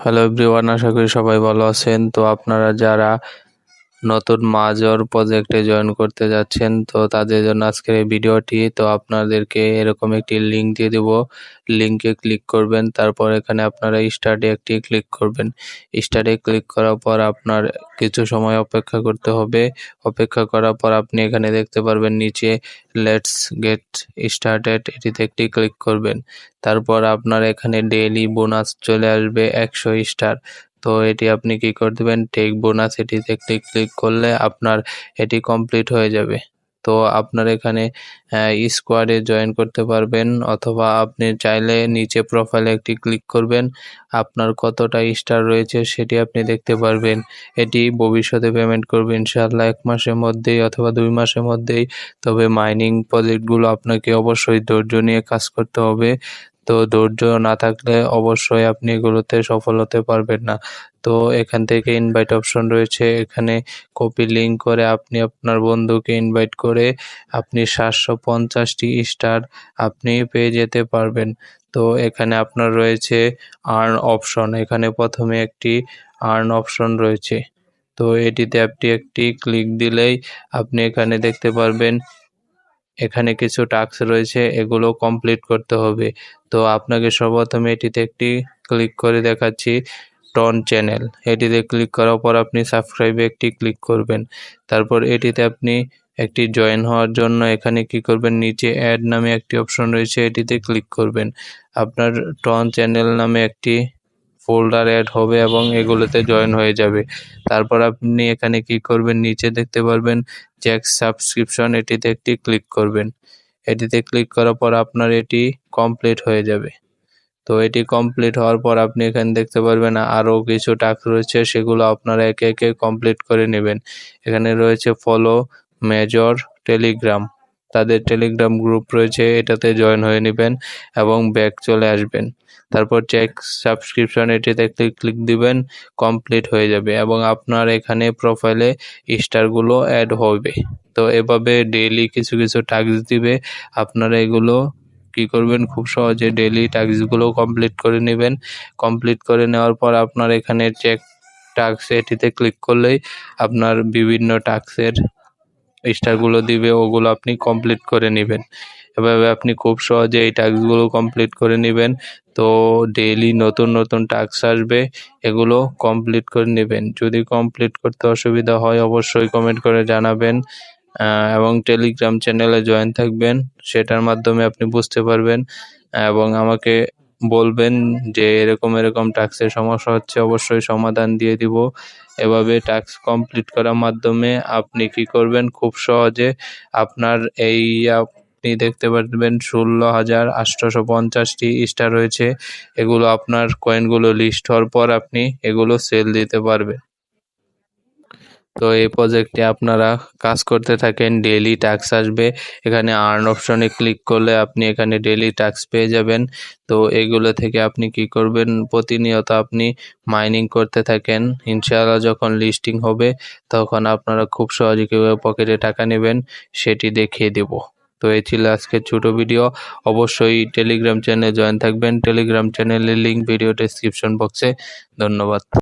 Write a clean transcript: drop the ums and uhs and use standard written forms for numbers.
Hello everyone, আশা করি সবাই ভালো আছেন। তো আপনারা যারা নতুন মাজর প্রজেক্টে জয়েন করতে যাচ্ছেন, তো তাদের জন্য আজকের এই ভিডিওটি। তো আপনাদেরকে এরকম একটি লিঙ্ক দিয়ে দেব, লিঙ্কে ক্লিক করবেন। তারপর এখানে আপনারা স্টার্টে একটি ক্লিক করবেন। স্টার্টে ক্লিক করার পর আপনার কিছু সময় অপেক্ষা করতে হবে। অপেক্ষা করার পর আপনি এখানে দেখতে পারবেন নিচে লেটস গেট স্টার্টেড, এটিতে একটি ক্লিক করবেন। তারপর আপনার এখানে ডেইলি বোনাস চলে আসবে 100 স্টার। তো এটি আপনি কি করে দেবেন, টেক বোনাস, এটিতে একটি ক্লিক করলে আপনার এটি কমপ্লিট হয়ে যাবে। তো আপনার এখানে স্কোয়াডে জয়েন করতে পারবেন, অথবা আপনি চাইলে নিচে প্রোফাইলে একটি ক্লিক করবেন। আপনার কতটা স্টার রয়েছে সেটি আপনি দেখতে পারবেন। এটি ভবিষ্যতে পেমেন্ট করবে ইনশাআল্লাহ 1 মাসের মধ্যেই অথবা 2 মাসের মধ্যেই। তবে মাইনিং প্রজেক্টগুলো আপনাকে অবশ্যই ধৈর্য নিয়ে কাজ করতে হবে। তো ধৈর্য না থাকলে অবশ্যই আপনি এগুলোতে সফল হতে পারবেন না। তো এখান থেকে ইনভাইট অপশন রয়েছে, এখানে কপি লিঙ্ক করে আপনি আপনার বন্ধুকে ইনভাইট করে আপনি 750টি স্টার আপনি পেয়ে যেতে পারবেন। তো এখানে আপনার রয়েছে আর্ন অপশন, এখানে প্রথমে একটি আর্ন অপশন রয়েছে। তো এটিতে আপনি একটি ক্লিক দিলেই আপনি এখানে দেখতে পারবেন এখানে কিছু টাস্ক রয়েছে, এগুলো কমপ্লিট করতে হবে। তো আপনাকে সর্বপ্রথমে এটিতে একটি ক্লিক করে দেখাচ্ছি, টন চ্যানেল, এটিতে ক্লিক করার পর আপনি সাবস্ক্রাইবে একটি ক্লিক করবেন। তারপর এটিতে আপনি একটি জয়েন হওয়ার জন্য এখানে কি করবেন, নিচে অ্যাড নামে একটি অপশন রয়েছে, এটিতে ক্লিক করবেন। আপনার টন চ্যানেল নামে একটি ফোল্ডার অ্যাড হবে এবং এগুলোতে জয়েন হয়ে যাবে। তারপর আপনি এখানে কি করবেন, নিচে দেখতে পারবেন চেক সাবস্ক্রিপশন, এটিতে একটি ক্লিক করবেন। এটিতে ক্লিক করার পর আপনার এটি কমপ্লিট হয়ে যাবে। তো এটি কমপ্লিট হওয়ার পর আপনি এখানে দেখতে পারবেন আরও কিছু টাস্ক রয়েছে, সেগুলো আপনারা একে একে কমপ্লিট করে নেবেন। এখানে রয়েছে ফলো মেজর টেলিগ্রাম, তাদের টেলিগ্রাম গ্রুপ রয়েছে, এটাতে জয়েন হয়ে নেবেন এবং ব্যাক চলে আসবেন। তারপর চেক সাবস্ক্রিপশন, এটিতে একটি ক্লিক দিবেন, কমপ্লিট হয়ে যাবে এবং আপনার এখানে প্রোফাইলে স্টারগুলো অ্যাড হবে। তো এভাবে ডেইলি কিছু কিছু টাস্ক দিবে, আপনারা এগুলো কি করবেন, খুব সহজে ডেইলি টাস্কগুলো কমপ্লিট করে নেবেন। কমপ্লিট করে নেওয়ার পর আপনার এখানে চেক টাস্ক, এটিতে ক্লিক করলেই আপনার বিভিন্ন টাস্কের স্টারগুলো দিবে, ওগুলো আপনি কমপ্লিট করে নেবেন। এভাবে আপনি খুব সহজে এই টাস্কগুলো কমপ্লিট করে নেবেন। তো ডেইলি নতুন নতুন টাস্ক আসবে, এগুলো কমপ্লিট করে নেবেন। যদি কমপ্লিট করতে অসুবিধা হয় অবশ্যই কমেন্ট করে জানাবেন এবং টেলিগ্রাম চ্যানেলে জয়েন থাকবেন, সেটার মাধ্যমে আপনি বুঝতে পারবেন এবং আমাকে বলবেন যে এরকম এরকম টাস্কের সমস্যা হচ্ছে, অবশ্যই সমাধান দিয়ে দিব। এভাবে টাস্ক কমপ্লিট করার মাধ্যমে আপনি কি করবেন, খুব সহজে আপনার এই আপনি দেখতে পারবেন 16,850টি স্টার রয়েছে। এগুলো আপনার কয়েনগুলো লিস্ট হওয়ার পর আপনি এগুলো সেল দিতে পারবেন। তো এই প্রজেক্টে আপনারা কাজ করতে থাকেন, ডেইলি টাস্ক আসবে। এখানে আর্ন অপশনে ক্লিক করলে আপনি এখানে ডেইলি টাস্ক পেয়ে যাবেন। তো এগুলো থেকে আপনি কি করবেন, প্রতিনিয়ত আপনি মাইনিং করতে থাকেন। ইনশাআল্লাহ যখন লিস্টিং হবে তখন আপনারা খুব সহজে কীভাবে পকেটে টাকা নেবেন সেটি দেখিয়ে দেব। তো এই ছিল আজকের ছোট ভিডিও। অবশ্যই টেলিগ্রাম চ্যানেলে জয়েন থাকবেন। টেলিগ্রাম চ্যানেলের লিঙ্ক ভিডিও ডেসক্রিপশন বক্সে। ধন্যবাদ।